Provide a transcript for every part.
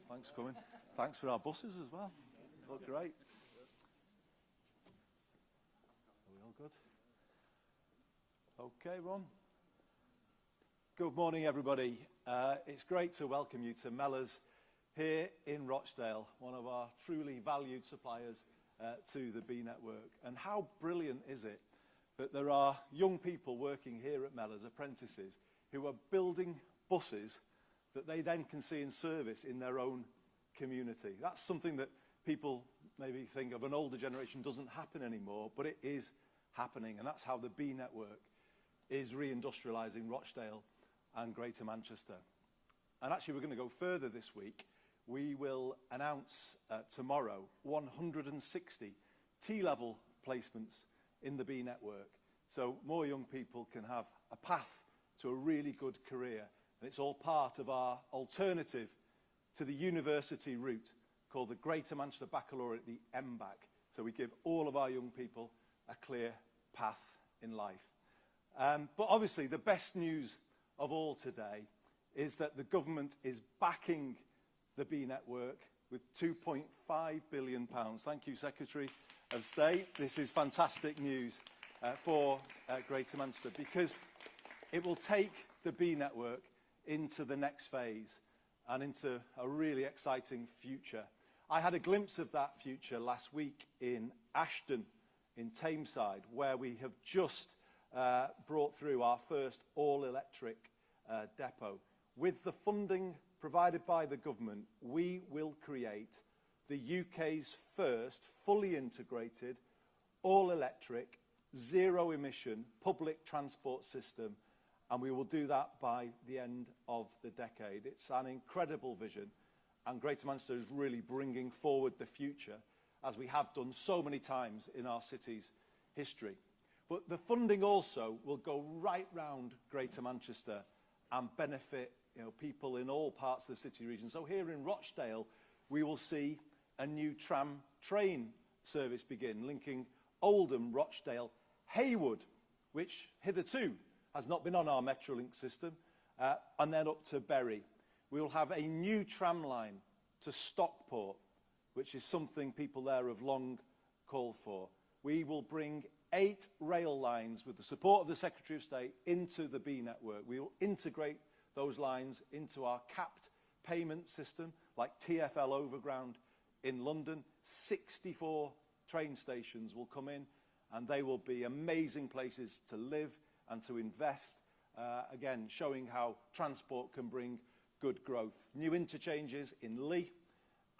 Thanks for coming. Thanks for our buses as well. Look great. Are we all good? Okay, Ron. Good morning, everybody. It's great to welcome you to Mellors here in Rochdale, one of our truly valued suppliers to the Bee Network. And how brilliant is it that there are young people working here at Mellors, apprentices, who are building buses that they then can see in service in their own community. That's something that people maybe think of an older generation doesn't happen anymore, but it is happening, and that's how the Bee Network is reindustrialising Rochdale and Greater Manchester. And actually we're going to go further this week. We will announce tomorrow 160 T-level placements in the Bee Network, so more young people can have a path to a really good career. And it's all part of our alternative to the university route called the Greater Manchester Baccalaureate, the MBAC. So we give all of our young people a clear path in life. But obviously the best news of all today is that the government is backing the Bee Network with £2.5 billion. Thank you, Secretary of State. This is fantastic news for Greater Manchester, because it will take the Bee Network into the next phase and into a really exciting future. I had a glimpse of that future last week in Ashton, in Tameside, where we have just brought through our first all-electric depot. With the funding provided by the government, we will create the UK's first fully integrated, all-electric, zero-emission public transport system, and we will do that by the end of the decade. It's an incredible vision, and Greater Manchester is really bringing forward the future, as we have done so many times in our city's history. But the funding also will go right round Greater Manchester and benefit, people in all parts of the city region. So here in Rochdale, we will see a new tram train service begin, linking Oldham, Rochdale, Haywood, which hitherto has not been on our Metrolink system, and then up to Bury. We will have a new tram line to Stockport, which is something people there have long called for. We will bring 8 rail lines with the support of the Secretary of State into the Bee Network. We will integrate those lines into our capped payment system, like TfL Overground in London. 64 train stations will come in, and they will be amazing places to live and to invest, again, showing how transport can bring good growth. New interchanges in Lee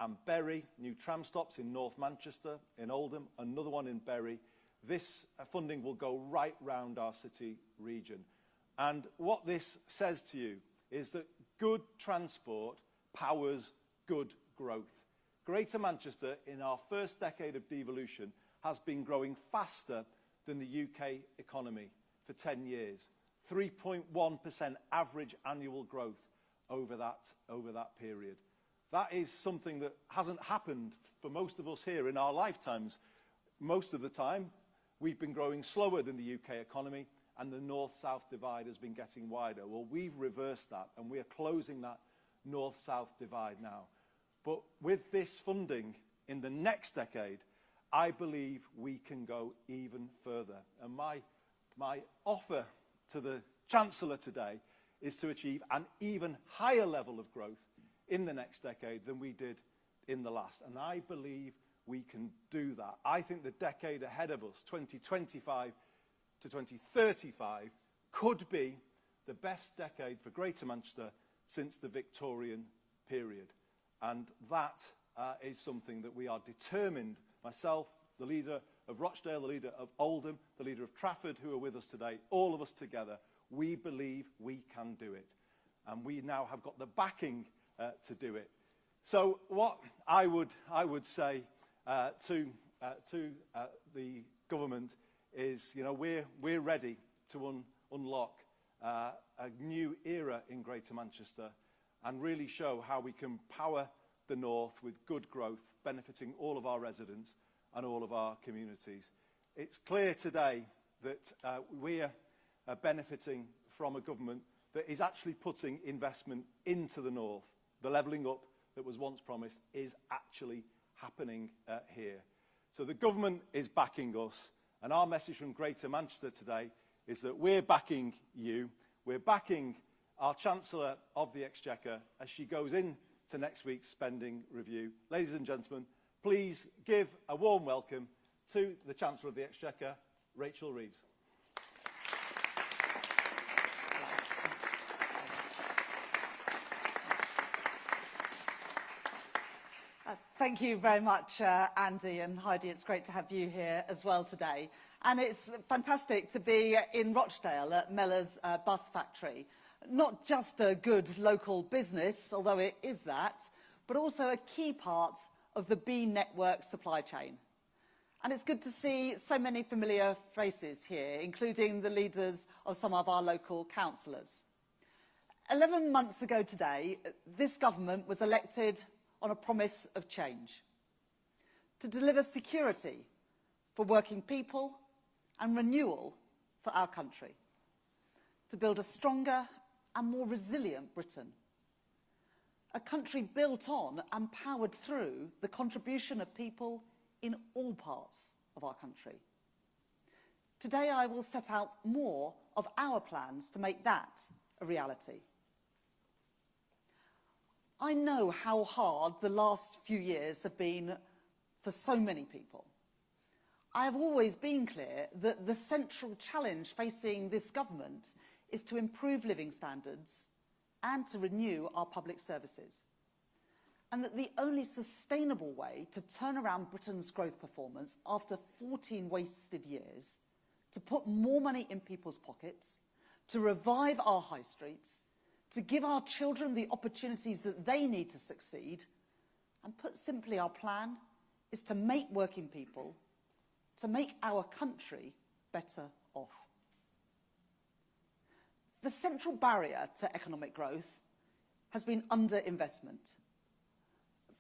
and Bury, new tram stops in North Manchester, in Oldham, another one in Bury. This funding will go right round our city region. And what this says to you is that good transport powers good growth. Greater Manchester, in our first decade of devolution, has been growing faster than the UK economy for 10 years. 3.1% average annual growth over that period. That is something that hasn't happened for most of us here in our lifetimes. Most of the time, we've been growing slower than the UK economy, and the north-south divide has been getting wider. Well, we've reversed that, and we are closing that north-south divide now. But with this funding in the next decade, I believe we can go even further. And my offer to the Chancellor today is to achieve an even higher level of growth in the next decade than we did in the last. And I believe we can do that. I think the decade ahead of us, 2025 to 2035, could be the best decade for Greater Manchester since the Victorian period. And that is something that we are determined, myself, the leader of Rochdale, the leader of Oldham, the leader of Trafford, who are with us today, all of us together, we believe we can do it. And we now have got the backing to do it. So what I would say to the government is, we're ready to unlock a new era in Greater Manchester and really show how we can power the north with good growth, benefiting all of our residents and all of our communities. It's clear today that we are benefiting from a government that is actually putting investment into the north, the levelling up that was once promised is actually happening here. So the government is backing us, and our message from Greater Manchester today is that we're backing you. We're backing our Chancellor of the Exchequer as she goes into next week's spending review. Ladies and gentlemen, please give a warm welcome to the Chancellor of the Exchequer, Rachel Reeves. Thank you very much, Andy and Heidi. It's great to have you here as well today. And it's fantastic to be in Rochdale at Mellors Bus Factory. Not just a good local business, although it is that, but also a key part of the B network supply chain. And it's good to see so many familiar faces here, including the leaders of some of our local councillors. 11 months ago today, this government was elected on a promise of change, to deliver security for working people and renewal for our country, to build a stronger and more resilient Britain, a country built on and powered through the contribution of people in all parts of our country. Today I will set out more of our plans to make that a reality. I know how hard the last few years have been for so many people. I have always been clear that the central challenge facing this government is to improve living standards and to renew our public services. And that the only sustainable way to turn around Britain's growth performance after 14 wasted years, to put more money in people's pockets, to revive our high streets, to give our children the opportunities that they need to succeed, and put simply, our plan is to make working people, to make our country better off. The central barrier to economic growth has been underinvestment.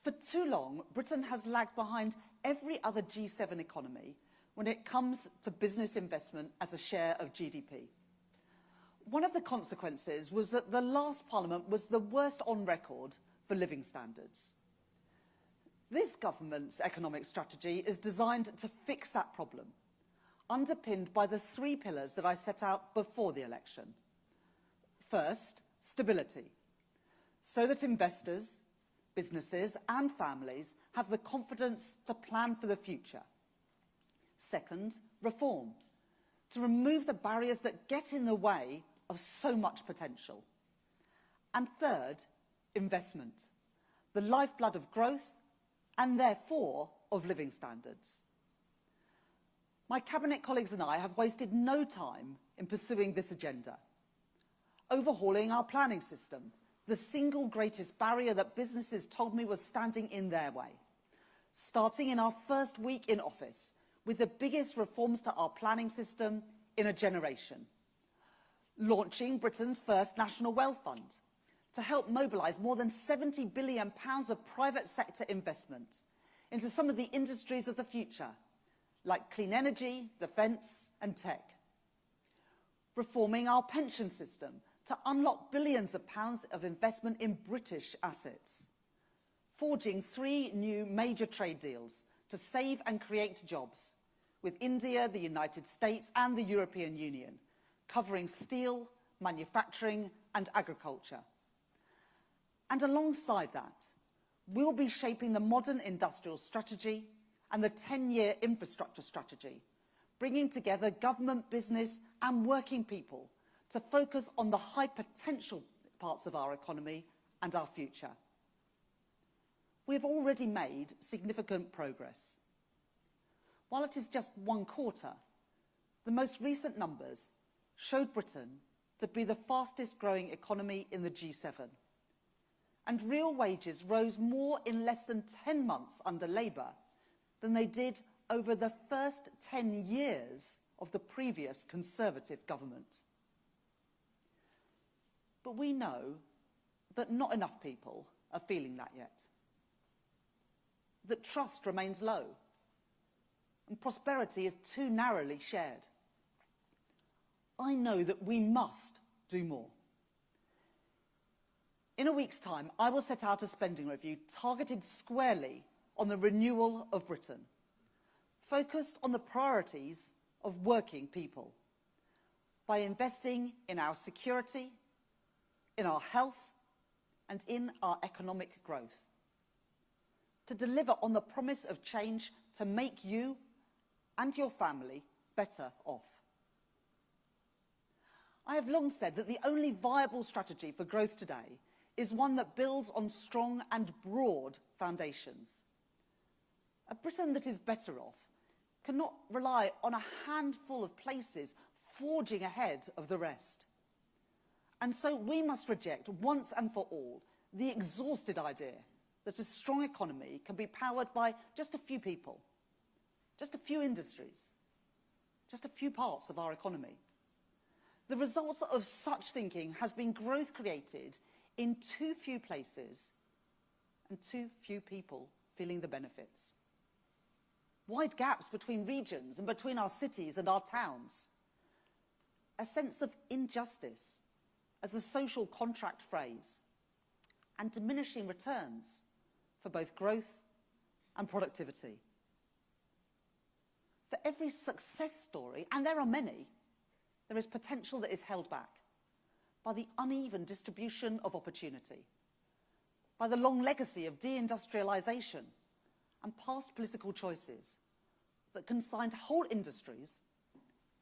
For too long, Britain has lagged behind every other G7 economy when it comes to business investment as a share of GDP. One of the consequences was that the last Parliament was the worst on record for living standards. This government's economic strategy is designed to fix that problem, underpinned by the 3 pillars that I set out before the election. First, stability, so that investors, businesses and families have the confidence to plan for the future. Second, reform, to remove the barriers that get in the way of so much potential. And third, investment, the lifeblood of growth and therefore of living standards. My Cabinet colleagues and I have wasted no time in pursuing this agenda. Overhauling our planning system, the single greatest barrier that businesses told me was standing in their way. Starting in our first week in office with the biggest reforms to our planning system in a generation. Launching Britain's first National Wealth Fund to help mobilise more than £70 billion of private sector investment into some of the industries of the future, like clean energy, defence and tech. Reforming our pension system to unlock billions of pounds of investment in British assets. Forging 3 new major trade deals to save and create jobs with India, the United States and the European Union, covering steel, manufacturing and agriculture. And alongside that, we'll be shaping the modern industrial strategy and the 10-year infrastructure strategy, bringing together government, business and working people to focus on the high potential parts of our economy and our future. We have already made significant progress. While it is just 1 quarter, the most recent numbers showed Britain to be the fastest growing economy in the G7. And real wages rose more in less than 10 months under Labour than they did over the first 10 years of the previous Conservative government. But we know that not enough people are feeling that yet. That trust remains low and prosperity is too narrowly shared. I know that we must do more. In a week's time, I will set out a spending review targeted squarely on the renewal of Britain, focused on the priorities of working people, by investing in our security, in our health, and in our economic growth, to deliver on the promise of change to make you and your family better off. I have long said that the only viable strategy for growth today is one that builds on strong and broad foundations. A Britain that is better off cannot rely on a handful of places forging ahead of the rest. And so we must reject once and for all the exhausted idea that a strong economy can be powered by just a few people, just a few industries, just a few parts of our economy. The result of such thinking has been growth created in too few places and too few people feeling the benefits. Wide gaps between regions and between our cities and our towns. A sense of injustice as a social contract phrase, and diminishing returns for both growth and productivity. For every success story, and there are many, there is potential that is held back by the uneven distribution of opportunity, by the long legacy of deindustrialisation and past political choices that consigned whole industries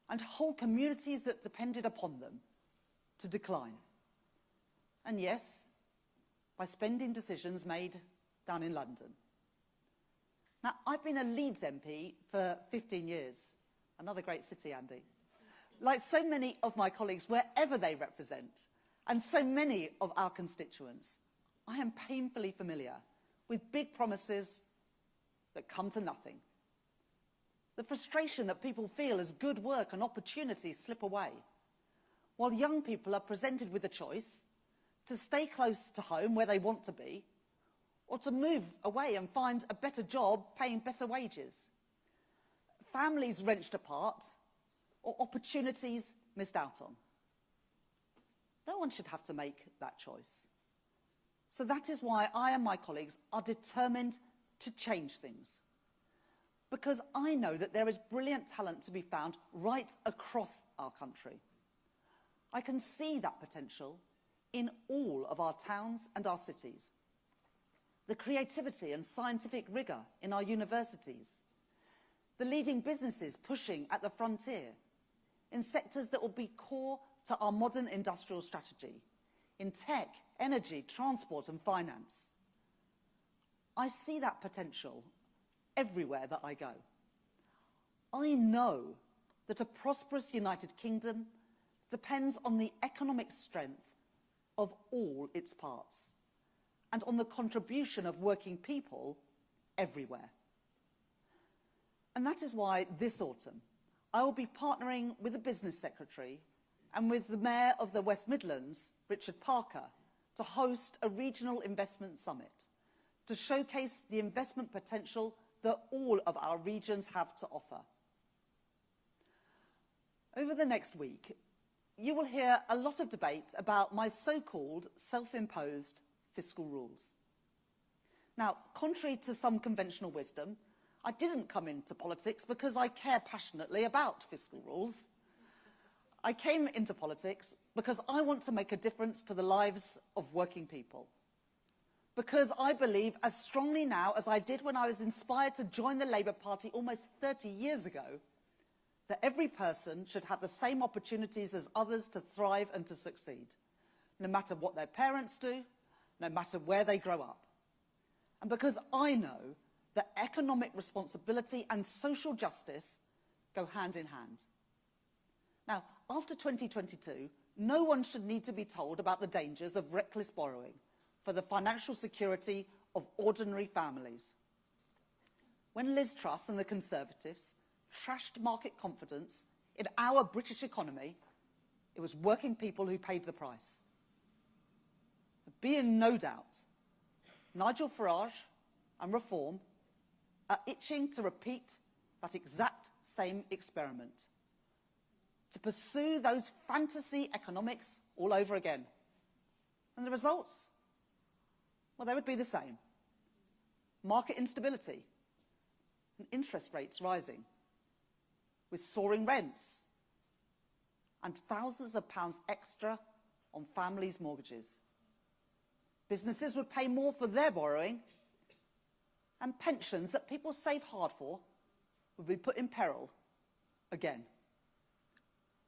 and whole communities that depended upon them to decline. And yes, by spending decisions made down in London. Now, I've been a Leeds MP for 15 years. Another great city, Andy. Like so many of my colleagues, wherever they represent, and so many of our constituents, I am painfully familiar with big promises that come to nothing. The frustration that people feel as good work and opportunities slip away, while young people are presented with a choice to stay close to home where they want to be, or to move away and find a better job paying better wages. Families wrenched apart, or opportunities missed out on. No one should have to make that choice. So that is why I and my colleagues are determined to change things. Because I know that there is brilliant talent to be found right across our country. I can see that potential in all of our towns and our cities. The creativity and scientific rigour in our universities. The leading businesses pushing at the frontier in sectors that will be core to our modern industrial strategy, in tech, energy, transport and finance. I see that potential everywhere that I go. I know that a prosperous United Kingdom depends on the economic strength of all its parts and on the contribution of working people everywhere. And that is why this autumn I will be partnering with the Business Secretary and with the Mayor of the West Midlands, Richard Parker, to host a regional investment summit to showcase the investment potential that all of our regions have to offer. Over the next week, you will hear a lot of debate about my so-called self-imposed fiscal rules. Now, contrary to some conventional wisdom, I didn't come into politics because I care passionately about fiscal rules. I came into politics because I want to make a difference to the lives of working people. Because I believe as strongly now as I did when I was inspired to join the Labour Party almost 30 years ago, that every person should have the same opportunities as others to thrive and to succeed, no matter what their parents do, no matter where they grow up. And because I know that economic responsibility and social justice go hand in hand. Now, after 2022, no one should need to be told about the dangers of reckless borrowing for the financial security of ordinary families. When Liz Truss and the Conservatives trashed market confidence in our British economy, it was working people who paid the price. Be in no doubt, Nigel Farage and Reform are itching to repeat that exact same experiment, to pursue those fantasy economics all over again. And the results? Well, they would be the same. Market instability and interest rates rising, with soaring rents and thousands of pounds extra on families' mortgages. Businesses would pay more for their borrowing, and pensions that people save hard for would be put in peril again.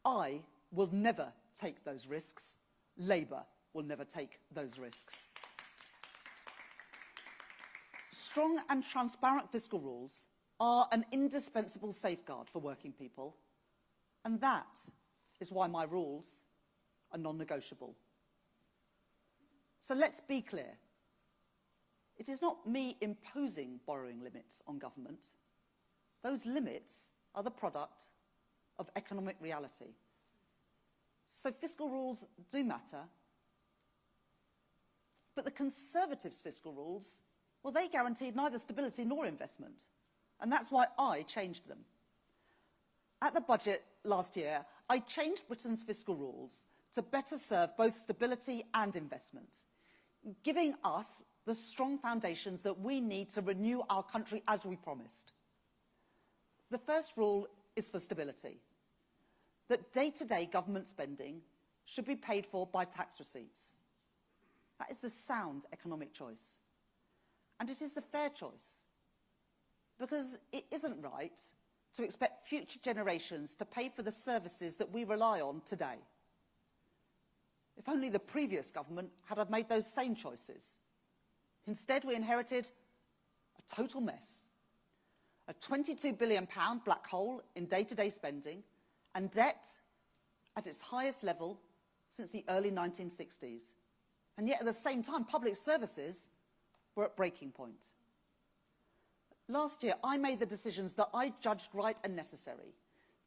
I will never take those risks. Labour will never take those risks. Strong and transparent fiscal rules are an indispensable safeguard for working people, and that is why my rules are non-negotiable. So let's be clear. It is not me imposing borrowing limits on government. Those limits are the product of economic reality. So fiscal rules do matter, but the Conservatives' fiscal rules, well, they guaranteed neither stability nor investment, and that's why I changed them. At the budget last year, I changed Britain's fiscal rules to better serve both stability and investment, giving us the strong foundations that we need to renew our country as we promised. The first rule is for stability, that day-to-day government spending should be paid for by tax receipts. That is the sound economic choice. And it is the fair choice, because it isn't right to expect future generations to pay for the services that we rely on today. If only the previous government had made those same choices. Instead, we inherited a total mess. A £22 billion black hole in day-to-day spending and debt at its highest level since the early 1960s. And yet, at the same time, public services were at breaking point. Last year, I made the decisions that I judged right and necessary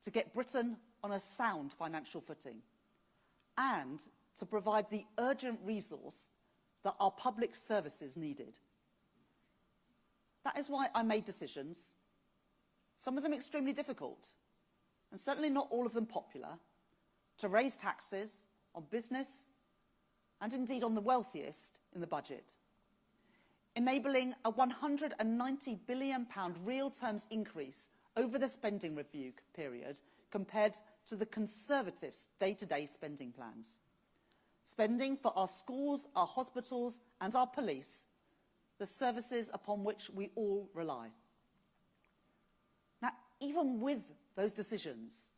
to get Britain on a sound financial footing and to provide the urgent resource that our public services needed. That is why I made decisions, some of them extremely difficult, and certainly not all of them popular, to raise taxes on business and indeed on the wealthiest in the budget, enabling a £190 billion real terms increase over the spending review period compared to the Conservatives' day-to-day spending plans. Spending for our schools, our hospitals and our police, the services upon which we all rely. Now, even with those decisions,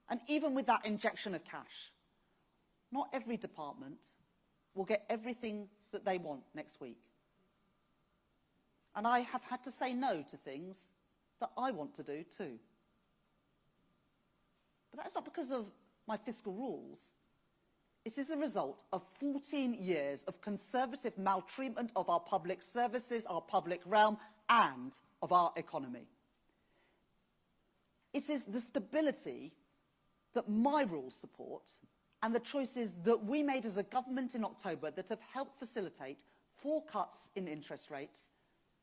and even with that injection of cash, not every department will get everything that they want next week. And I have had to say no to things that I want to do too. But that's not because of my fiscal rules. It is a result of 14 years of Conservative maltreatment of our public services, our public realm, and of our economy. It is the stability that my rules support and the choices that we made as a government in October that have helped facilitate 4 cuts in interest rates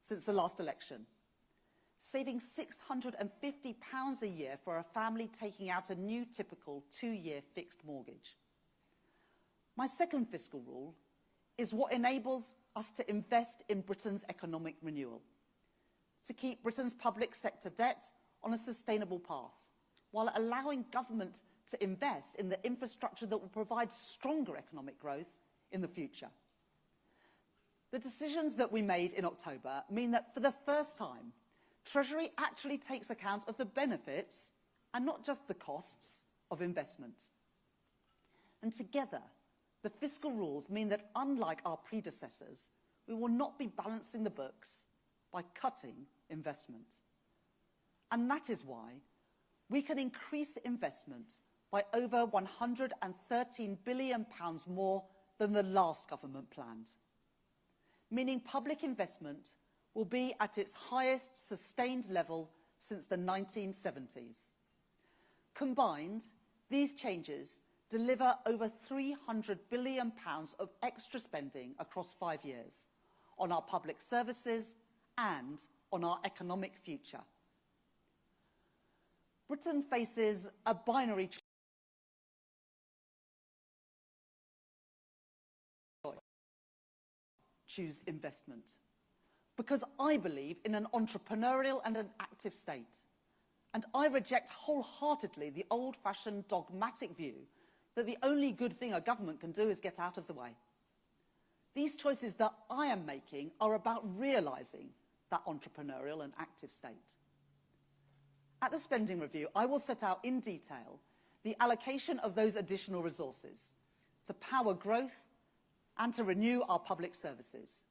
since the last election, saving £650 a year for a family taking out a new typical 2-year fixed mortgage. My second fiscal rule is what enables us to invest in Britain's economic renewal, to keep Britain's public sector debt on a sustainable path, while allowing government to invest in the infrastructure that will provide stronger economic growth in the future. The decisions that we made in October mean that for the first time, Treasury actually takes account of the benefits and not just the costs of investment. And together, the fiscal rules mean that, unlike our predecessors, we will not be balancing the books by cutting investment. And that is why we can increase investment by over £113 billion more than the last government planned, meaning public investment will be at its highest sustained level since the 1970s. Combined, these changes deliver over £300 billion of extra spending across 5 years on our public services and on our economic future. Britain faces a binary choice. choose investment. Because I believe in an entrepreneurial and an active state. And I reject wholeheartedly the old-fashioned dogmatic view that the only good thing a government can do is get out of the way. These choices that I am making are about realising that entrepreneurial and active state. At the spending review, I will set out in detail the allocation of those additional resources to power growth and to renew our public services.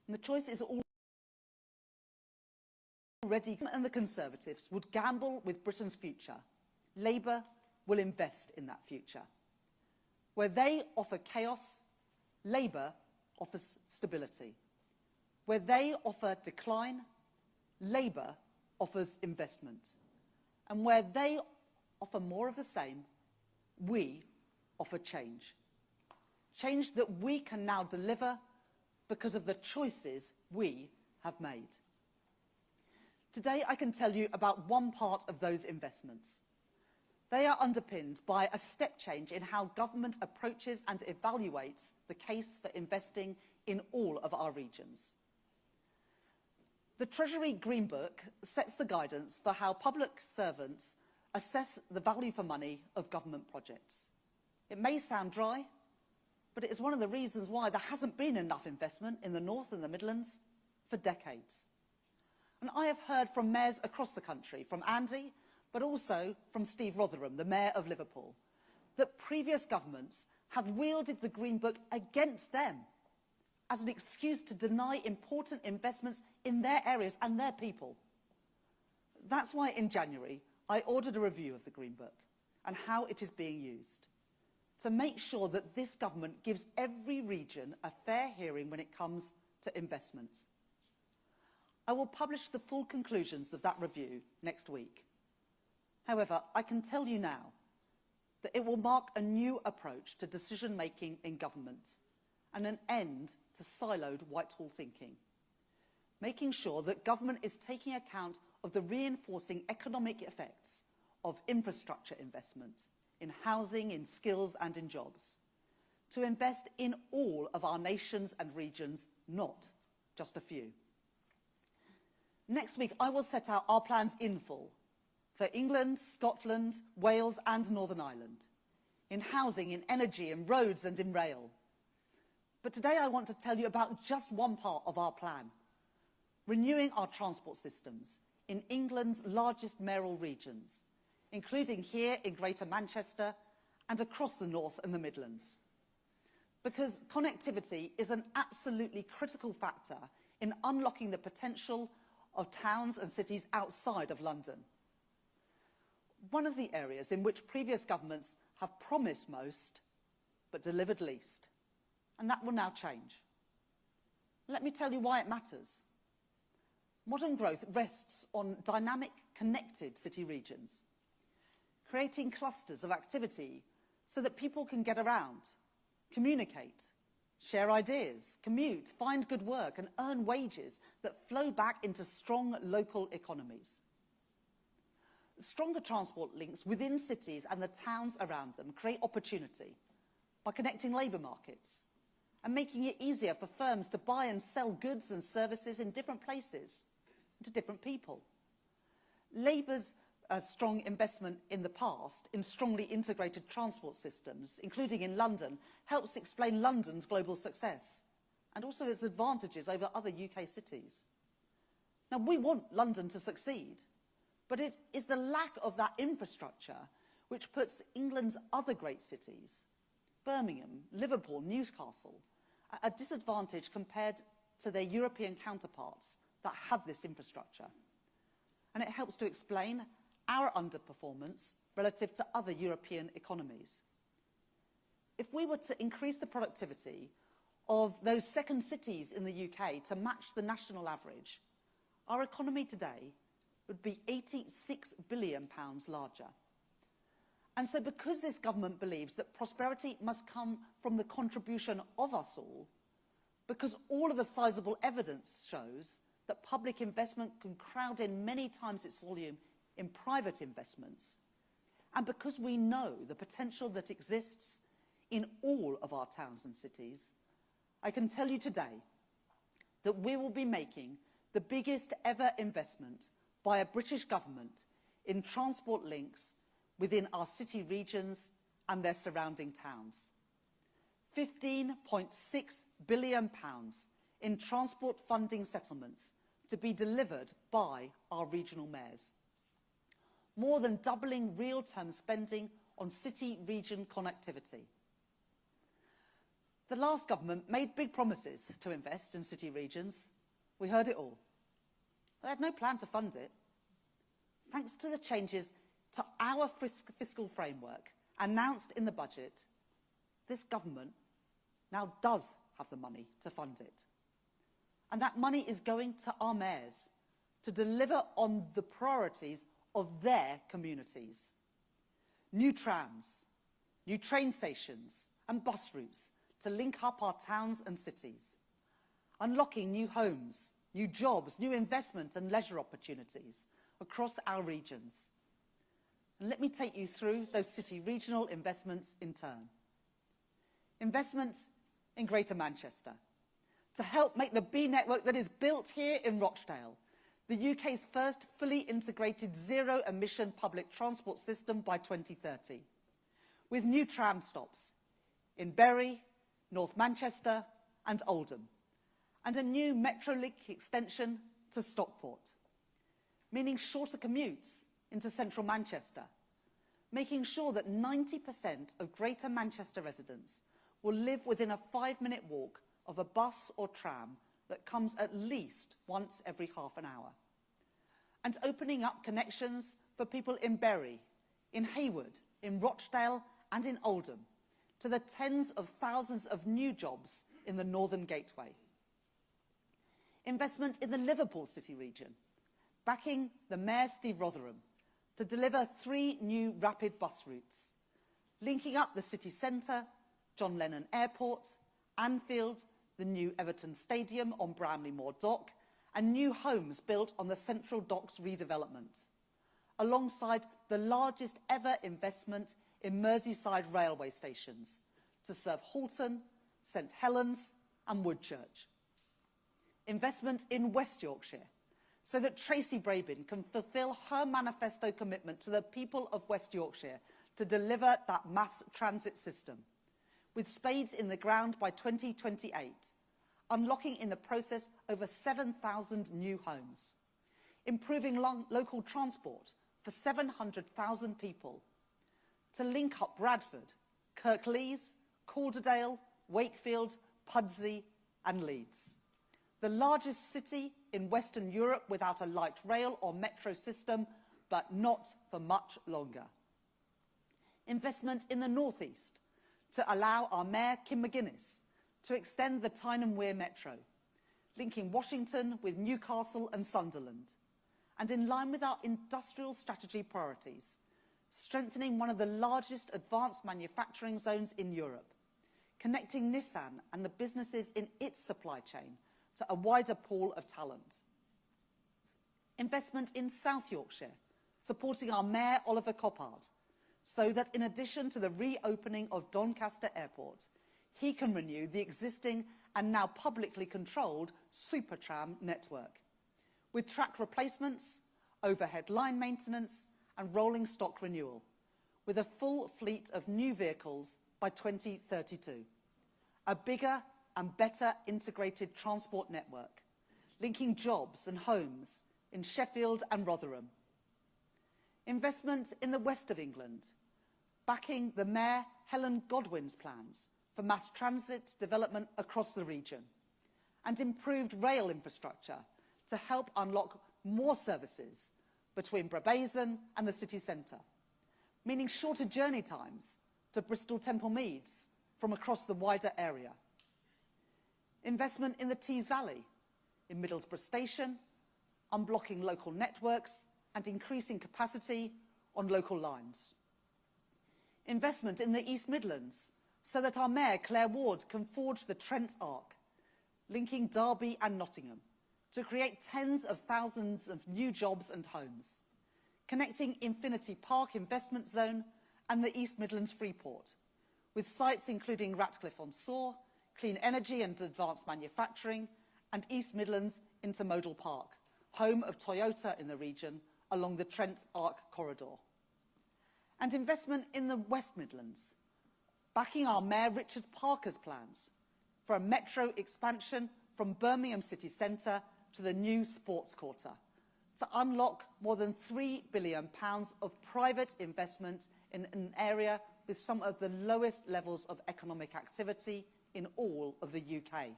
And the choice is already, and the Conservatives would gamble with Britain's future. Labour will invest in that future. Where they offer chaos, Labour offers stability. Where they offer decline, Labour offers investment. And where they offer more of the same, we offer change. Change that we can now deliver because of the choices we have made. Today, I can tell you about one part of those investments. They are underpinned by a step change in how government approaches and evaluates the case for investing in all of our regions. The Treasury Green Book sets the guidance for how public servants assess the value for money of government projects. It may sound dry, but it is one of the reasons why there hasn't been enough investment in the North and the Midlands for decades. And I have heard from mayors across the country, from Andy, but also from Steve Rotherham, the Mayor of Liverpool, that previous governments have wielded the Green Book against them as an excuse to deny important investments in their areas and their people. That's why in January, I ordered a review of the Green Book and how it is being used, to make sure that this government gives every region a fair hearing when it comes to investment. I will publish the full conclusions of that review next week. However, I can tell you now that it will mark a new approach to decision-making in government and an end to siloed Whitehall thinking, making sure that government is taking account of the reinforcing economic effects of infrastructure investment in housing, in skills and in jobs, to invest in all of our nations and regions, not just a few. Next week, I will set out our plans in full for England, Scotland, Wales and Northern Ireland, in housing, in energy, in roads and in rail. But today I want to tell you about just one part of our plan, renewing our transport systems in England's largest mayoral regions, including here in Greater Manchester and across the North and the Midlands. Because connectivity is an absolutely critical factor in unlocking the potential of towns and cities outside of London. One of the areas in which previous governments have promised most but delivered least. And that will now change. Let me tell you why it matters. Modern growth rests on dynamic, connected city regions, creating clusters of activity so that people can get around, communicate, share ideas, commute, find good work and earn wages that flow back into strong local economies. Stronger transport links within cities and the towns around them create opportunity by connecting labour markets and making it easier for firms to buy and sell goods and services in different places to different people. Labour's strong investment in the past in strongly integrated transport systems, including in London, helps explain London's global success and also its advantages over other UK cities. Now, we want London to succeed, but it is the lack of that infrastructure which puts England's other great cities, Birmingham, Liverpool, Newcastle, at a disadvantage compared to their European counterparts that have this infrastructure. And it helps to explain our underperformance relative to other European economies. If we were to increase the productivity of those second cities in the UK to match the national average, our economy today would be £86 billion larger. And so because this government believes that prosperity must come from the contribution of us all, because all of the sizable evidence shows that public investment can crowd in many times its volume in private investments, and because we know the potential that exists in all of our towns and cities, I can tell you today that we will be making the biggest ever investment by a British government in transport links within our city regions and their surrounding towns. £15.6 billion in transport funding settlements to be delivered by our regional mayors. More than doubling real-term spending on city-region connectivity. The last government made big promises to invest in city regions. We heard it all. They had no plan to fund it. Thanks to the changes to our fiscal framework announced in the budget, this government now does have the money to fund it. And that money is going to our mayors to deliver on the priorities of their communities. New trams, new train stations and bus routes to link up our towns and cities. Unlocking new homes, new jobs, new investment and leisure opportunities across our regions. And let me take you through those city regional investments in turn. Investment in Greater Manchester to help make the B network that is built here in Rochdale the UK's first fully integrated zero-emission public transport system by 2030, with new tram stops in Bury, North Manchester and Oldham, and a new Metrolink extension to Stockport, meaning shorter commutes into central Manchester, making sure that 90% of Greater Manchester residents will live within a 5-minute walk of a bus or tram that comes at least once every half an hour. And opening up connections for people in Bury, in Haywood, in Rochdale and in Oldham to the tens of thousands of new jobs in the Northern Gateway. Investment in the Liverpool city region, backing the Mayor Steve Rotherham to deliver 3 new rapid bus routes, linking up the city centre, John Lennon Airport, Anfield, the new Everton Stadium on Bramley Moor Dock, and new homes built on the Central Docks redevelopment, alongside the largest ever investment in Merseyside railway stations to serve Halton, St Helens and Woodchurch. Investment in West Yorkshire, so that Tracy Brabin can fulfil her manifesto commitment to the people of West Yorkshire to deliver that mass transit system, with spades in the ground by 2028, unlocking in the process over 7,000 new homes, improving local transport for 700,000 people, to link up Bradford, Kirklees, Calderdale, Wakefield, Pudsey and Leeds. The largest city in Western Europe without a light rail or metro system, but not for much longer. Investment in the North East to allow our Mayor, Kim McGuinness, to extend the Tyne and Wear Metro, linking Washington with Newcastle and Sunderland, and in line with our industrial strategy priorities, strengthening one of the largest advanced manufacturing zones in Europe, connecting Nissan and the businesses in its supply chain to a wider pool of talent. Investment in South Yorkshire, supporting our Mayor Oliver Coppard, so that in addition to the reopening of Doncaster Airport, he can renew the existing and now publicly controlled Supertram network, with track replacements, overhead line maintenance and rolling stock renewal, with a full fleet of new vehicles by 2032. A bigger and better integrated transport network, linking jobs and homes in Sheffield and Rotherham. Investment in the west of England, backing the Mayor Helen Godwin's plans for mass transit development across the region, and improved rail infrastructure to help unlock more services between Brabazon and the city centre, meaning shorter journey times to Bristol Temple Meads from across the wider area. Investment in the Tees Valley, in Middlesbrough Station, unblocking local networks and increasing capacity on local lines. Investment in the East Midlands, so that our Mayor, Claire Ward, can forge the Trent Arc, linking Derby and Nottingham to create tens of thousands of new jobs and homes, connecting Infinity Park Investment Zone and the East Midlands Freeport, with sites including Ratcliffe-on-Soar, clean energy and advanced manufacturing, and East Midlands Intermodal Park, home of Toyota in the region, along the Trent Arc corridor. And investment in the West Midlands, backing our Mayor Richard Parker's plans for a metro expansion from Birmingham city centre to the new sports quarter to unlock more than £3 billion of private investment in an area with some of the lowest levels of economic activity in all of the UK,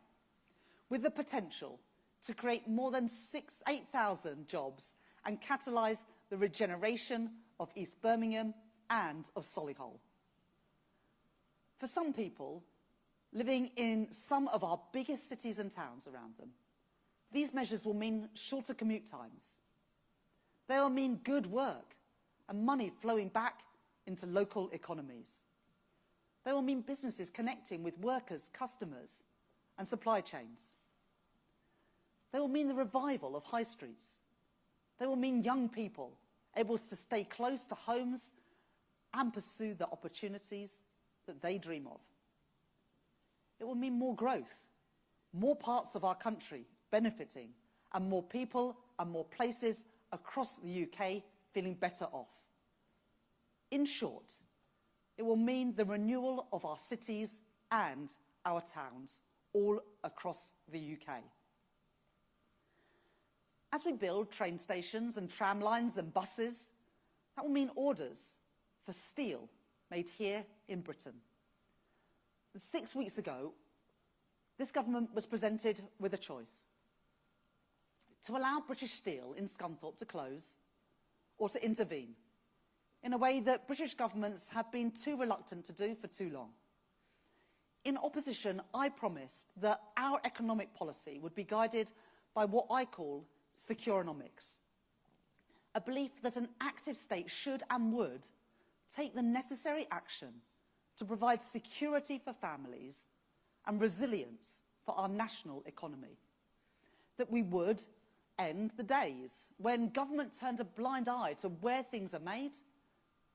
with the potential to create more than 8,000 jobs and catalyse the regeneration of East Birmingham and of Solihull. For some people living in some of our biggest cities and towns around them, these measures will mean shorter commute times. They will mean good work and money flowing back into local economies. They will mean businesses connecting with workers, customers and supply chains. They will mean the revival of high streets. They will mean young people able to stay close to homes and pursue the opportunities that they dream of. It will mean more growth, more parts of our country benefiting, and more people and more places across the UK feeling better off. In short, it will mean the renewal of our cities and our towns all across the UK. As we build train stations and tram lines and buses, that will mean orders for steel made here in Britain. 6 weeks ago, this government was presented with a choice: to allow British Steel in Scunthorpe to close, or to intervene in a way that British governments have been too reluctant to do for too long. In opposition, I promised that our economic policy would be guided by what I call securonomics, a belief that an active state should and would take the necessary action to provide security for families and resilience for our national economy. That we would end the days when government turned a blind eye to where things are made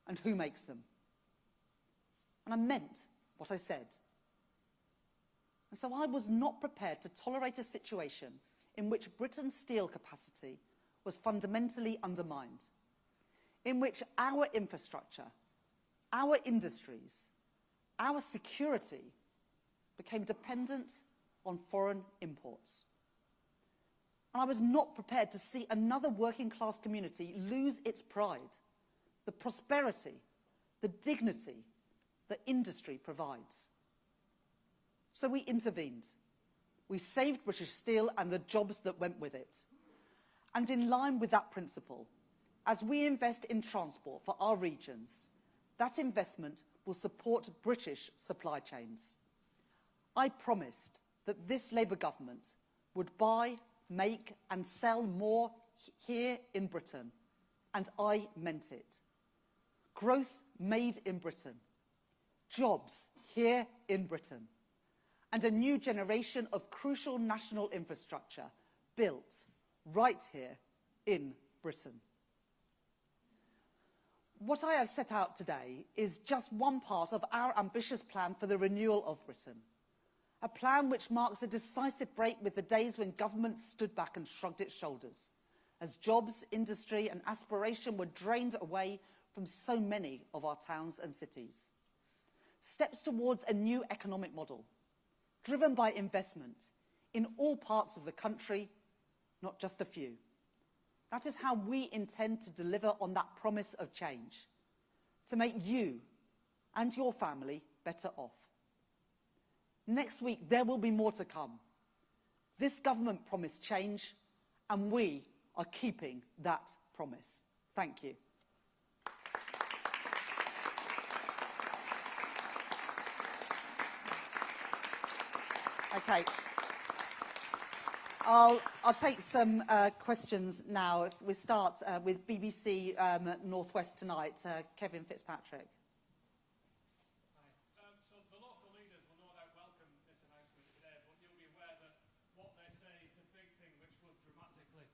and who makes them. And I meant what I said. And so I was not prepared to tolerate a situation in which Britain's steel capacity was fundamentally undermined, in which our infrastructure, our industries, our security became dependent on foreign imports. And I was not prepared to see another working class community lose its pride, the prosperity, the dignity that industry provides. So we intervened. We saved British Steel and the jobs that went with it. And in line with that principle, as we invest in transport for our regions, that investment will support British supply chains. I promised that this Labour government would buy, make and sell more here in Britain, and I meant it. Growth made in Britain, jobs here in Britain, and a new generation of crucial national infrastructure built right here in Britain. What I have set out today is just one part of our ambitious plan for the renewal of Britain. A plan which marks a decisive break with the days when government stood back and shrugged its shoulders, as jobs, industry and aspiration were drained away from so many of our towns and cities. Steps towards a new economic model, driven by investment in all parts of the country, not just a few. That is how we intend to deliver on that promise of change, to make you and your family better off. Next week, there will be more to come. This government promised change, and we are keeping that promise. Thank you. Okay. I'll take some questions now. We start with BBC Northwest Tonight, Kevin Fitzpatrick. So the local leaders will no doubt welcome this announcement today, but you'll be aware that what they say is the big thing which will dramatically...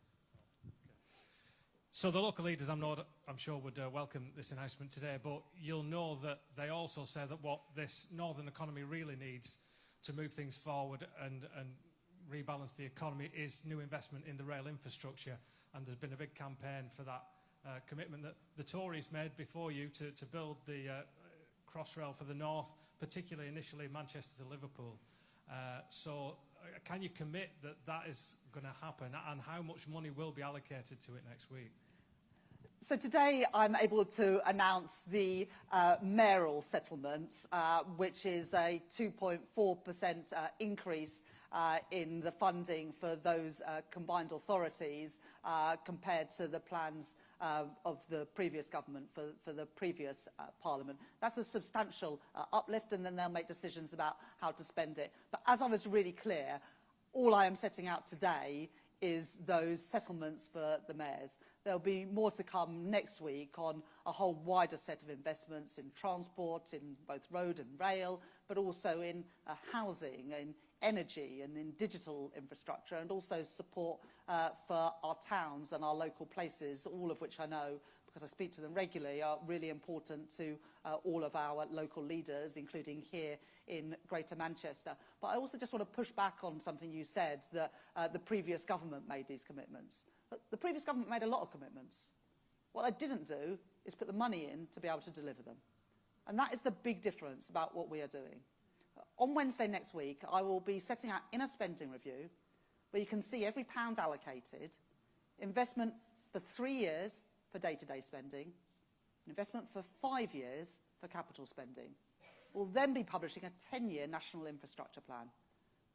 So the local leaders, I'm sure, would welcome this announcement today, but you'll know that they also say that what this northern economy really needs to move things forward and rebalance the economy is new investment in the rail infrastructure. And there's been a big campaign for that commitment that the Tories made before you to build the Crossrail for the north, particularly initially Manchester to Liverpool. So can you commit that that is going to happen, and how much money will be allocated to it next week? So today I'm able to announce the mayoral settlements, which is a 2.4% increase in the funding for those combined authorities compared to the plans of the previous government for the previous Parliament. That's a substantial uplift, and then they'll make decisions about how to spend it. But as I was really clear, all I am setting out today is those settlements for the mayors. There'll be more to come next week on a whole wider set of investments in transport, in both road and rail, but also in housing, in energy and in digital infrastructure, and also support for our towns and our local places, all of which I know, because I speak to them regularly, are really important to all of our local leaders, including here in Greater Manchester. But I also just want to push back on something you said, that the previous government made these commitments. The previous government made a lot of commitments. What they didn't do is put the money in to be able to deliver them. And that is the big difference about what we are doing. On Wednesday next week, I will be setting out in a spending review where you can see every pound allocated, investment for 3 years for day-to-day spending, investment for 5 years for capital spending. We'll then be publishing a 10-year national infrastructure plan.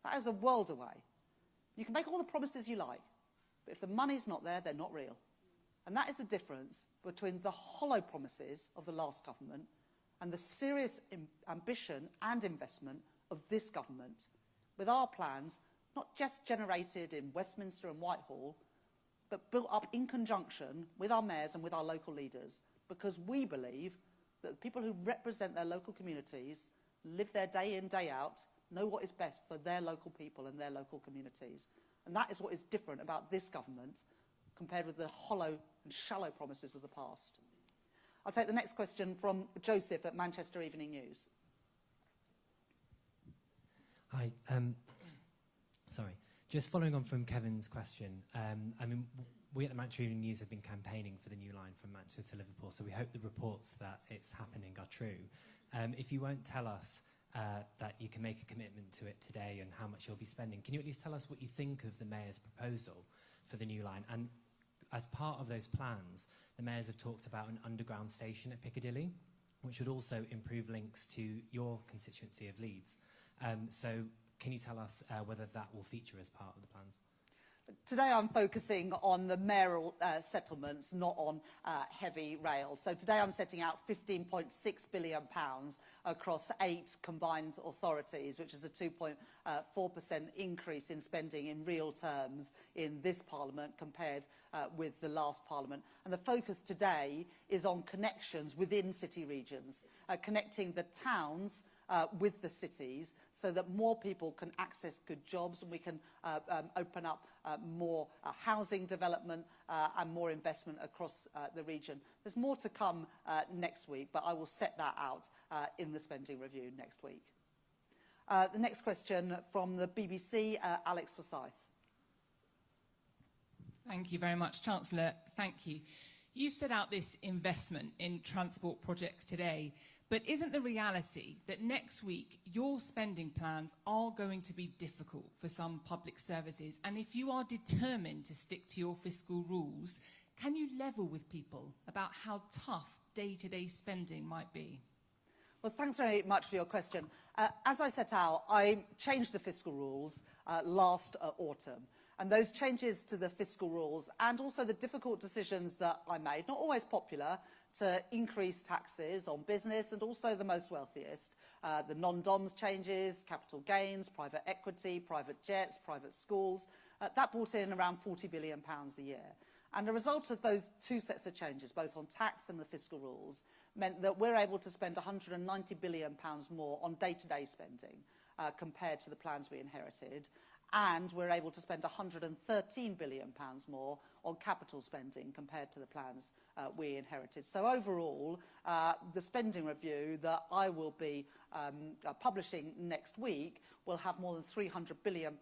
That is a world away. You can make all the promises you like, but if the money's not there, they're not real. And that is the difference between the hollow promises of the last government and the serious ambition and investment of this government, with our plans not just generated in Westminster and Whitehall, but built up in conjunction with our mayors and with our local leaders, because we believe that the people who represent their local communities, live there day in, day out, know what is best for their local people and their local communities. And that is what is different about this government compared with the hollow and shallow promises of the past. I'll take the next question from Joseph at Manchester Evening News. Hi. Sorry. Just following on from Kevin's question, I mean, we at the Manchester Evening News have been campaigning for the new line from Manchester to Liverpool, so we hope the reports that it's happening are true. If you won't tell us that you can make a commitment to it today and how much you'll be spending, can you at least tell us what you think of the Mayor's proposal for the new line? And as part of those plans, the Mayors have talked about an underground station at Piccadilly, which would also improve links to your constituency of Leeds. So can you tell us whether that will feature as part of the plans? Today I'm focusing on the mayoral settlements, not on heavy rail. So today I'm setting out £15.6 billion across 8 combined authorities, which is a 2.4% increase in spending in real terms in this Parliament compared with the last Parliament. And the focus today is on connections within city regions, connecting the towns with the cities so that more people can access good jobs, and we can open up more housing development and more investment across the region. There's more to come next week, but I will set that out in the spending review next week. The next question from the BBC, Alex Forsyth. Thank you very much, Chancellor. Thank you. You set out this investment in transport projects today, but isn't the reality that next week your spending plans are going to be difficult for some public services? And if you are determined to stick to your fiscal rules, can you level with people about how tough day-to-day spending might be? Well, thanks very much for your question. As I set out, I changed the fiscal rules last autumn. And those changes to the fiscal rules and also the difficult decisions that I made, not always popular, to increase taxes on business and also the most wealthiest. The non-DOMS changes, capital gains, private equity, private jets, private schools, that brought in around £40 billion a year. And the result of those two sets of changes, both on tax and the fiscal rules, meant that we're able to spend £190 billion more on day-to-day spending compared to the plans we inherited. and we're able to spend £113 billion more on capital spending compared to the plans we inherited. So overall, the spending review that I will be publishing next week will have more than £300 billion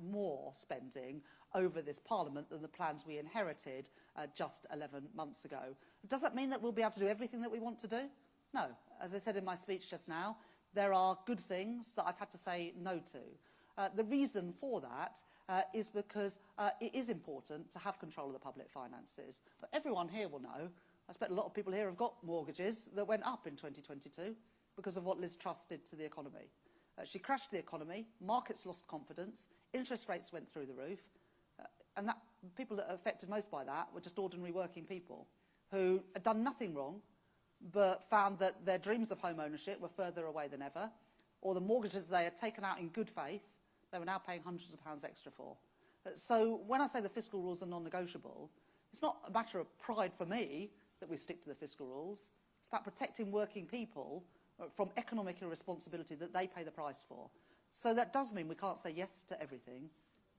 more spending over this Parliament than the plans we inherited just 11 months ago. Does that mean that we'll be able to do everything that we want to do? No. As I said in my speech just now, there are good things that I've had to say no to. The reason for that is because it is important to have control of the public finances. But everyone here will know, I expect a lot of people here have got mortgages that went up in 2022 because of what Liz Truss did to the economy. She crashed the economy, markets lost confidence, interest rates went through the roof, and that, people that are affected most by that were just ordinary working people who had done nothing wrong but found that their dreams of home ownership were further away than ever, or the mortgages they had taken out in good faith, they were now paying hundreds of pounds extra for. So when I say the fiscal rules are non-negotiable, it's not a matter of pride for me that we stick to the fiscal rules. It's about protecting working people from economic irresponsibility that they pay the price for. So that does mean we can't say yes to everything,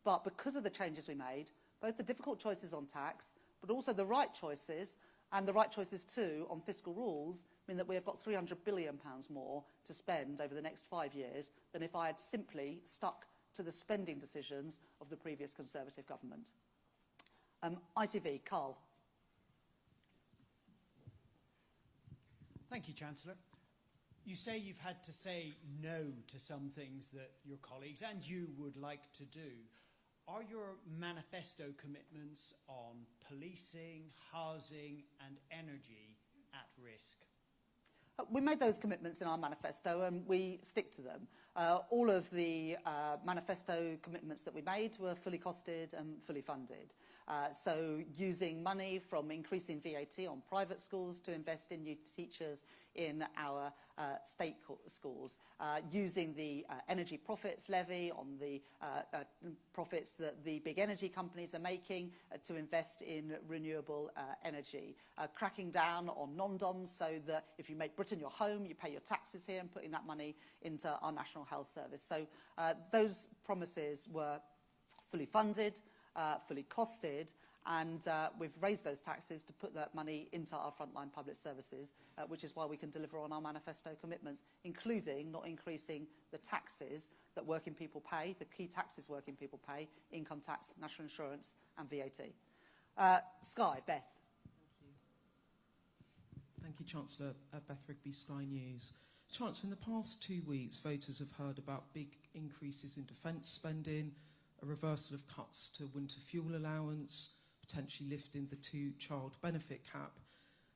but because of the changes we made, both the difficult choices on tax, but also the right choices, and the right choices too on fiscal rules, mean that we have got £300 billion more to spend over the next 5 years than if I had simply stuck to the spending decisions of the previous Conservative government. ITV, Carl. Thank you, Chancellor. You say you've had to say no to some things that your colleagues and you would like to do. Are your manifesto commitments on policing, housing and energy at risk? We made those commitments in our manifesto and we stick to them. All of the manifesto commitments that we made were fully costed and fully funded. So using money from increasing VAT on private schools to invest in new teachers in our state schools, using the energy profits levy on the profits that the big energy companies are making to invest in renewable energy, cracking down on non-doms so that if you make Britain your home, you pay your taxes here, and putting that money into our National Health Service. So those promises were fully funded, fully costed, and we've raised those taxes to put that money into our frontline public services, which is why we can deliver on our manifesto commitments, including not increasing the taxes that working people pay, the key taxes working people pay, income tax, national insurance and VAT. Sky, Beth. Thank you, Chancellor. Beth Rigby, Sky News. Chancellor, in the past 2 weeks, voters have heard about big increases in defence spending, a reversal of cuts to winter fuel allowance, potentially lifting the two-child benefit cap,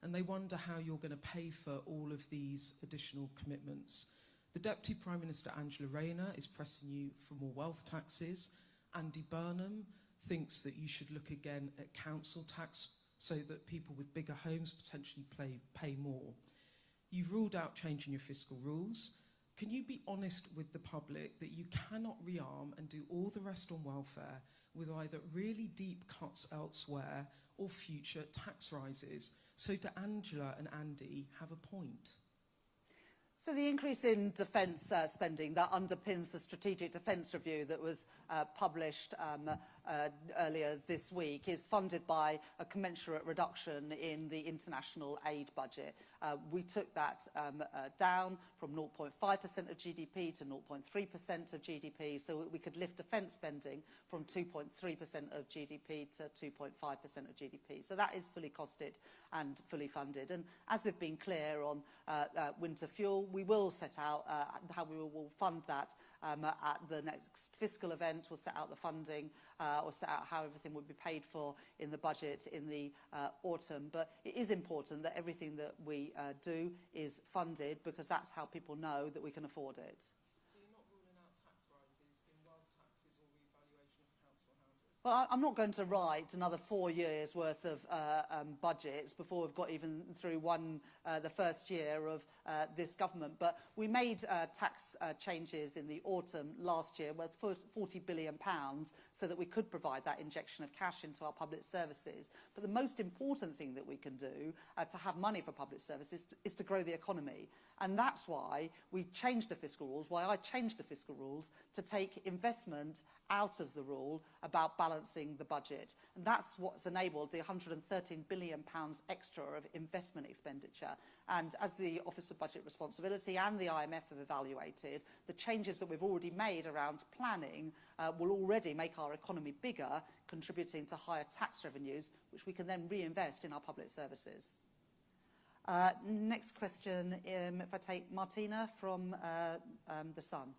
and they wonder how you're going to pay for all of these additional commitments. The Deputy Prime Minister, Angela Rayner, is pressing you for more wealth taxes. Andy Burnham thinks that you should look again at council tax so that people with bigger homes potentially pay more. You've ruled out changing your fiscal rules. Can you be honest with the public that you cannot rearm and do all the rest on welfare with either really deep cuts elsewhere or future tax rises? So do Angela and Andy have a point? So the increase in defence spending that underpins the Strategic Defence Review that was published earlier this week is funded by a commensurate reduction in the international aid budget. We took that down from 0.5% of GDP to 0.3% of GDP, so that we could lift defence spending from 2.3% of GDP to 2.5% of GDP. So that is fully costed and fully funded. And as we've been clear on winter fuel, we will set out how we will fund that at the next fiscal event. We'll set out the funding, or set out how everything would be paid for in the budget in the autumn. But it is important that everything that we do is funded, because that's how people know that we can afford it. So you're not ruling out tax rises in wealth taxes or revaluation of council houses? Well, I'm not going to write another 4 years' worth of budgets before we've got even through the first year of this government. But we made tax changes in the autumn last year worth £40 billion so that we could provide that injection of cash into our public services. But the most important thing that we can do to have money for public services is to grow the economy. And that's why we changed the fiscal rules, why I changed the fiscal rules to take investment out of the rule about balancing the budget. And that's what's enabled the £113 billion extra of investment expenditure. And as the Office of Budget Responsibility and the IMF have evaluated, the changes that we've already made around planning will already make our economy bigger, contributing to higher tax revenues, which we can then reinvest in our public services. Next question, if I take Martina from The Sun.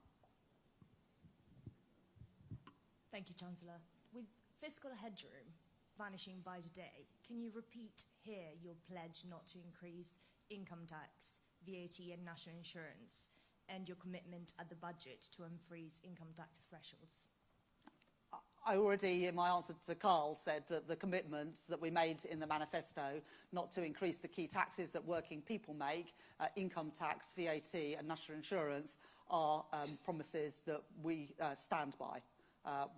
Thank you, Chancellor. With fiscal headroom vanishing by today, can you repeat here your pledge not to increase income tax, VAT and national insurance, and your commitment at the budget to unfreeze income tax thresholds? I already, in my answer to Carl, said that the commitments that we made in the manifesto not to increase the key taxes that working people make, income tax, VAT and national insurance, are promises that we stand by.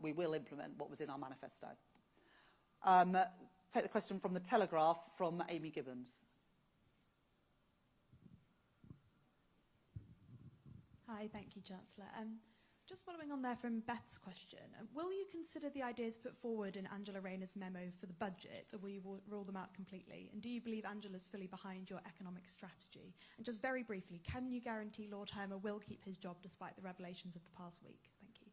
We will implement what was in our manifesto. Take the question from the Telegraph from Amy Gibbons. Hi, thank you, Chancellor. Just following on there from Beth's question, will you consider the ideas put forward in Angela Rayner's memo for the budget, or will you rule them out completely? And do you believe Angela's fully behind your economic strategy? And just very briefly, can you guarantee Lord Hermer will keep his job despite the revelations of the past week? Thank you.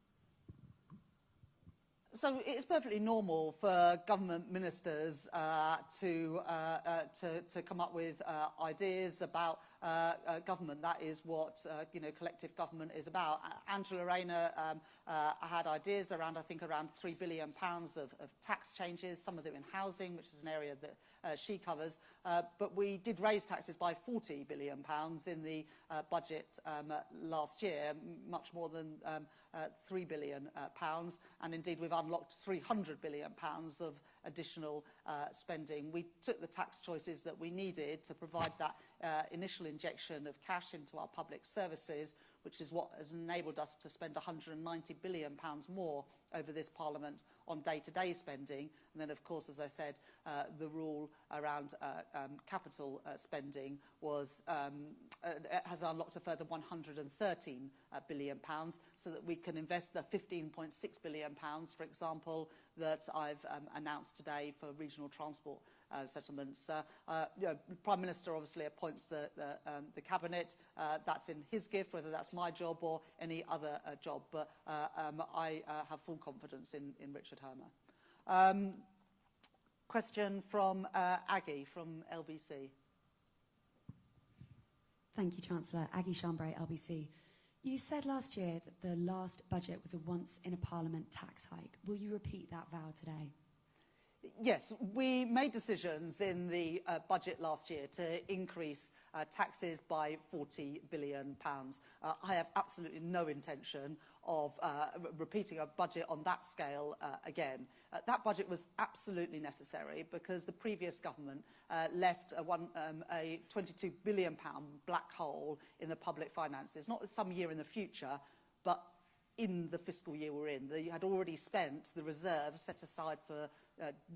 So it's perfectly normal for government ministers to come up with ideas about government. That is what collective government is about. Angela Rayner had ideas around, I think, around £3 billion of tax changes, some of them in housing, which is an area that she covers. But we did raise taxes by £40 billion in the budget last year, much more than £3 billion, and indeed we've unlocked £300 billion of additional spending. We took the tax choices that we needed to provide that initial injection of cash into our public services, which is what has enabled us to spend £190 billion more over this Parliament on day-to-day spending. And then, of course, as I said, the rule around capital spending has unlocked a further £113 billion so that we can invest the £15.6 billion, for example, that I've announced today for regional transport settlements. The Prime Minister obviously appoints the Cabinet. That's in his gift, whether that's my job or any other job. But I have full confidence in Richard Hermer. Question from Aggie from LBC. Thank you, Chancellor. Aggie Chambray, LBC. You said last year that the last budget was a once-in-a-Parliament tax hike. Will you repeat that vow today? Yes, we made decisions in the budget last year to increase taxes by £40 billion. I have absolutely no intention of repeating a budget on that scale again. That budget was absolutely necessary because the previous government left a £22 billion black hole in the public finances, not some year in the future, but in the fiscal year we're in. They had already spent the reserve set aside for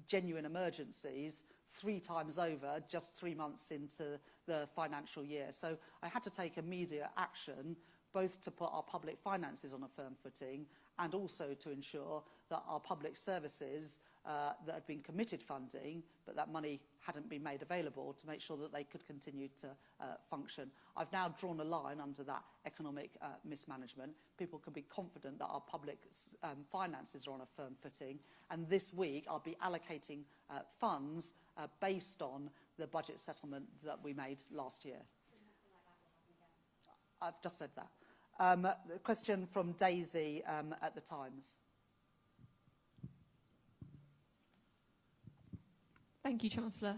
genuine emergencies 3 times over just 3 months into the financial year. So I had to take immediate action, both to put our public finances on a firm footing and also to ensure that our public services that had been committed funding, but that money hadn't been made available, to make sure that they could continue to function. I've now drawn a line under that economic mismanagement. People can be confident that our public finances are on a firm footing. And this week I'll be allocating funds based on the budget settlement that we made last year. I've just said that. The question from Daisy at the Times. Thank you, Chancellor.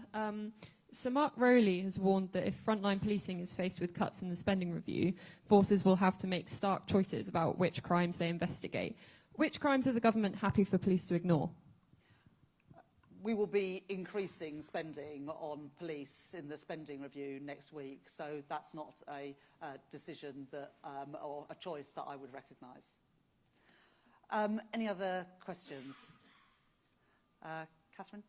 Sir Mark Rowley has warned that if frontline policing is faced with cuts in the spending review, forces will have to make stark choices about which crimes they investigate. Which crimes are the government happy for police to ignore? we will be increasing spending on police in the spending review next week, so that's not a decision that, or a choice that I would recognise. Any other questions? Catherine?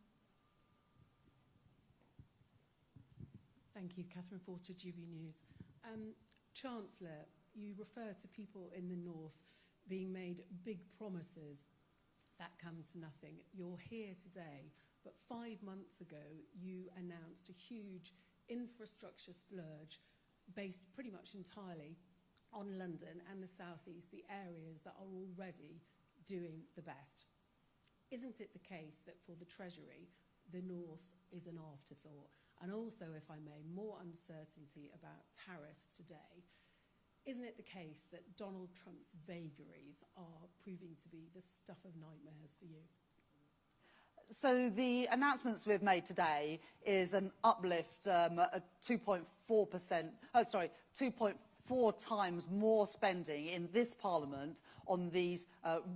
Thank you, Catherine Forster, GB News. Chancellor, you refer to people in the north being made big promises that come to nothing. You're here today, but 5 months ago you announced a huge infrastructure splurge based pretty much entirely on London and the South East, the areas that are already doing the best. Isn't it the case that for the Treasury, the north is an afterthought? And also, if I may, more uncertainty about tariffs today. Isn't it the case that Donald Trump's vagaries are proving to be the stuff of nightmares for you? So the announcements we've made today is an uplift at 2.4 times more spending in this Parliament on these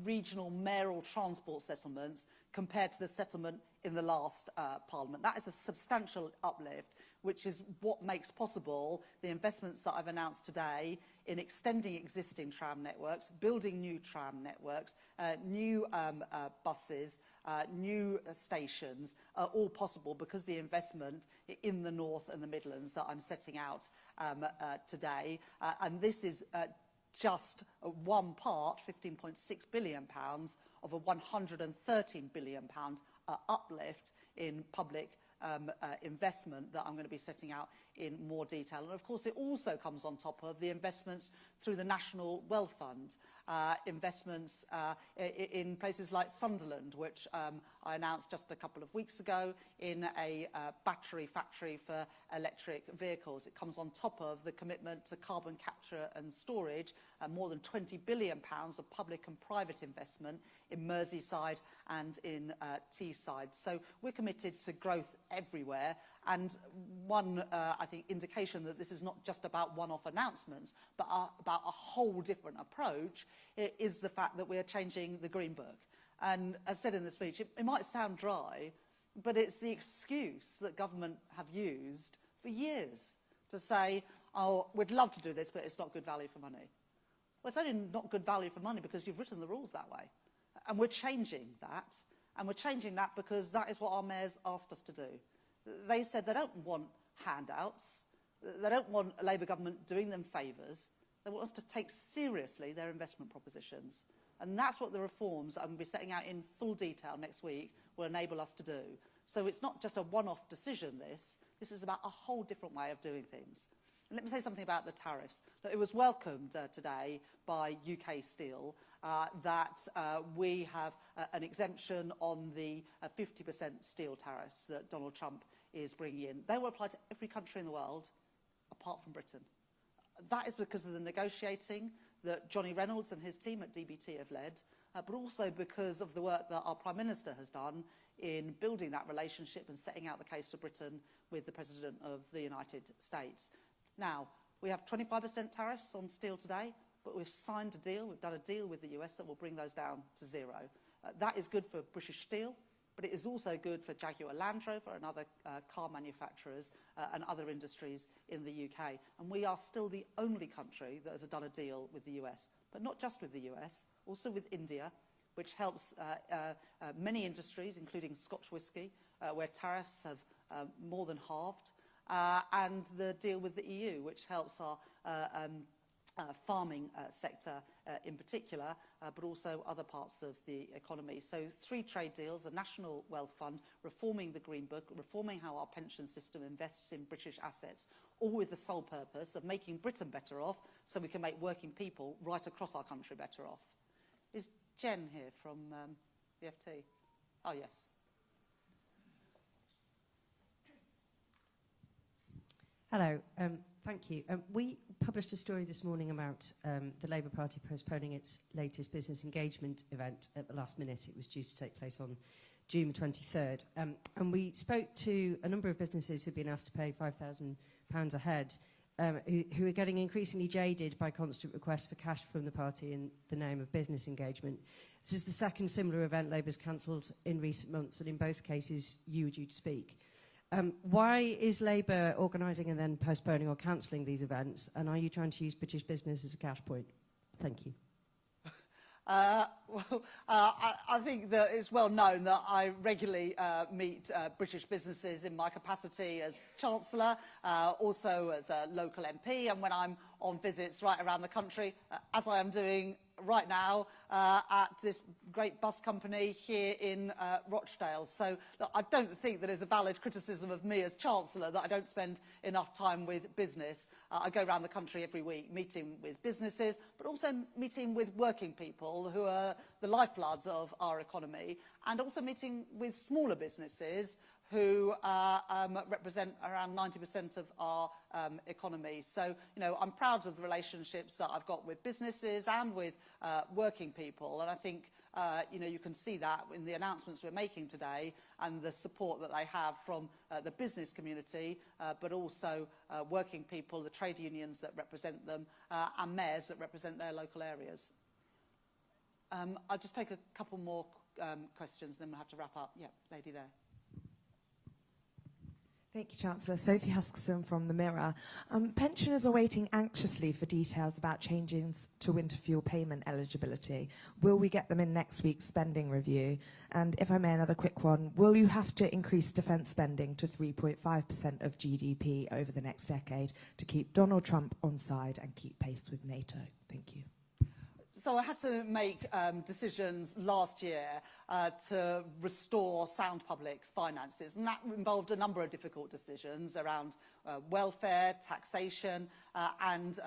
regional mayoral transport settlements compared to the settlement in the last Parliament. That is a substantial uplift, which is what makes possible the investments that I've announced today in extending existing tram networks, building new tram networks, new buses, new stations, are all possible because the investment in the North and the Midlands that I'm setting out today. And this is just one part, £15.6 billion, of a £113 billion uplift in public investment that I'm going to be setting out in more detail. And of course it also comes on top of the investments through the National Wealth Fund, investments in places like Sunderland, which I announced just a couple of weeks ago, in a battery factory for electric vehicles. It comes on top of the commitment to carbon capture and storage, more than £20 billion of public and private investment in Merseyside and in Teesside. So we're committed to growth everywhere. And one, I think, indication that this is not just about one-off announcements, but about a whole different approach, is the fact that we are changing the Green Book. And as said in the speech, it might sound dry, but it's the excuse that government have used for years to say, oh, we'd love to do this, but it's not good value for money. Well, it's only not good value for money because you've written the rules that way. And we're changing that. And we're changing that because that is what our mayors asked us to do. They said they don't want handouts. They don't want a Labour government doing them favours. They want us to take seriously their investment propositions. And that's what the reforms that I'm going to be setting out in full detail next week will enable us to do. So it's not just a one-off decision, this is about a whole different way of doing things. And let me say something about the tariffs. It was welcomed today by UK Steel that we have an exemption on the 50% steel tariffs that Donald Trump is bringing in. They will apply to every country in the world apart from Britain. That is because of the negotiating that Johnny Reynolds and his team at DBT have led, but also because of the work that our Prime Minister has done in building that relationship and setting out the case for Britain with the President of the United States. Now, we have 25% tariffs on steel today, but we've signed a deal, we've done a deal with the US that will bring those down to zero. That is good for British Steel, but it is also good for Jaguar Land Rover and other car manufacturers and other industries in the UK. And we are still the only country that has done a deal with the US, but not just with the US, also with India, which helps many industries, including Scotch whisky, where tariffs have more than halved, and the deal with the EU, which helps our farming sector in particular, but also other parts of the economy. So 3 trade deals, the National Wealth Fund, reforming the Green Book, reforming how our pension system invests in British assets, all with the sole purpose of making Britain better off so we can make working people right across our country better off. Is Jen here from the FT? Oh, yes. Hello, thank you. We published a story this morning about the Labour Party postponing its latest business engagement event at the last minute. It was due to take place on June 23rd. And we spoke to a number of businesses who'd been asked to pay £5,000 a head, who are getting increasingly jaded by constant requests for cash from the party in the name of business engagement. This is the second similar event Labour's cancelled in recent months, and in both cases you were due to speak. Why is Labour organising and then postponing or cancelling these events, and are you trying to use British business as a cash point? Thank you. I think that it's well known that I regularly meet British businesses in my capacity as Chancellor, also as a local MP, and when I'm on visits right around the country, as I am doing right now at this great bus company here in Rochdale. So look, I don't think that is a valid criticism of me as Chancellor that I don't spend enough time with business. I go around the country every week meeting with businesses, but also meeting with working people who are the lifebloods of our economy, and also meeting with smaller businesses who represent around 90% of our economy. So, you know, I'm proud of the relationships that I've got with businesses and with working people. And I think, you know, you can see that in the announcements we're making today and the support that they have from the business community, but also working people, the trade unions that represent them, and mayors that represent their local areas. I'll just take a couple more questions, then we'll have to wrap up. Yeah, lady there. Thank you, Chancellor. Sophie Huskisson from The Mirror. Pensioners are waiting anxiously for details about changes to winter fuel payment eligibility. Will we get them in next week's spending review? And if I may, another quick one. Will you have to increase defence spending to 3.5% of GDP over the next decade to keep Donald Trump on side and keep pace with NATO? Thank you. So I had to make decisions last year to restore sound public finances, and that involved a number of difficult decisions around welfare, taxation, and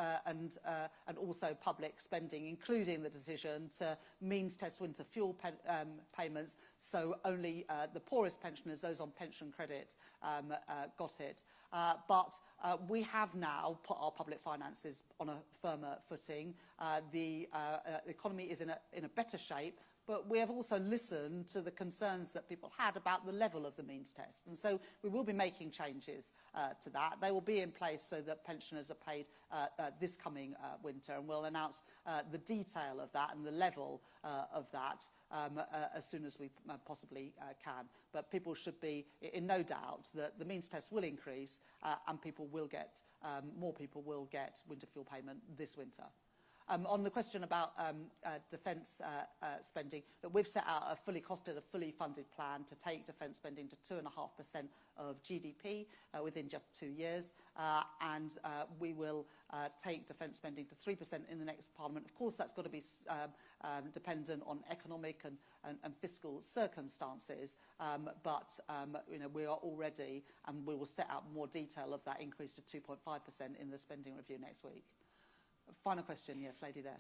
also public spending, including the decision to means test winter fuel payments, so only the poorest pensioners, those on pension credit, got it. But we have now put our public finances on a firmer footing. The economy is in a better shape, but we have also listened to the concerns that people had about the level of the means test. And so we will be making changes to that. They will be in place so that pensioners are paid this coming winter, and we'll announce the detail of that and the level of that as soon as we possibly can. But people should be in no doubt that the means test will increase and people will get, more people will get winter fuel payment this winter. On the question about defence spending, that we've set out a fully costed, a fully funded plan to take defence spending to 2.5% of GDP within just 2 years, and we will take defence spending to 3% in the next Parliament. Of course, that's got to be dependent on economic and fiscal circumstances, but you know, we are already, and we will set out more detail of that increase to 2.5% in the spending review next week. Final question, yes, lady there.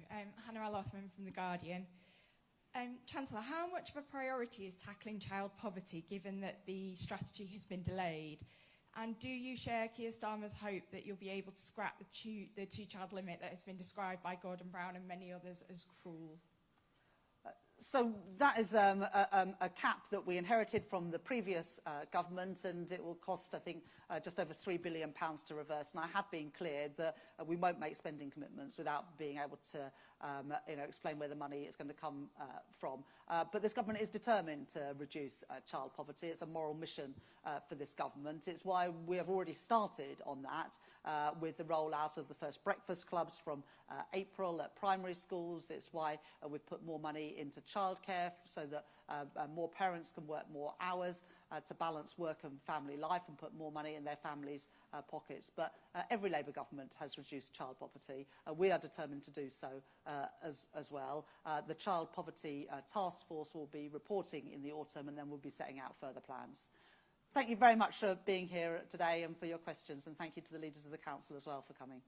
Hannah Al-Othman from The Guardian. Chancellor, how much of a priority is tackling child poverty given that the strategy has been delayed? And do you share Keir Starmer's hope that you'll be able to scrap the two-child limit that has been described by Gordon Brown and many others as cruel? So that is a cap that we inherited from the previous government, and it will cost, I think, just over £3 billion to reverse. And I have been clear that we won't make spending commitments without being able to you know, explain where the money is going to come from. But this government is determined to reduce child poverty. It's a moral mission for this government. It's why we have already started on that with the rollout of the first breakfast clubs from April at primary schools. It's why we've put more money into childcare so that more parents can work more hours to balance work and family life and put more money in their families' pockets. But every Labour government has reduced child poverty. We are determined to do so as well. The Child Poverty Task Force will be reporting in the autumn, and then we'll be setting out further plans. Thank you very much for being here today and for your questions, and thank you to the leaders of the Council as well for coming.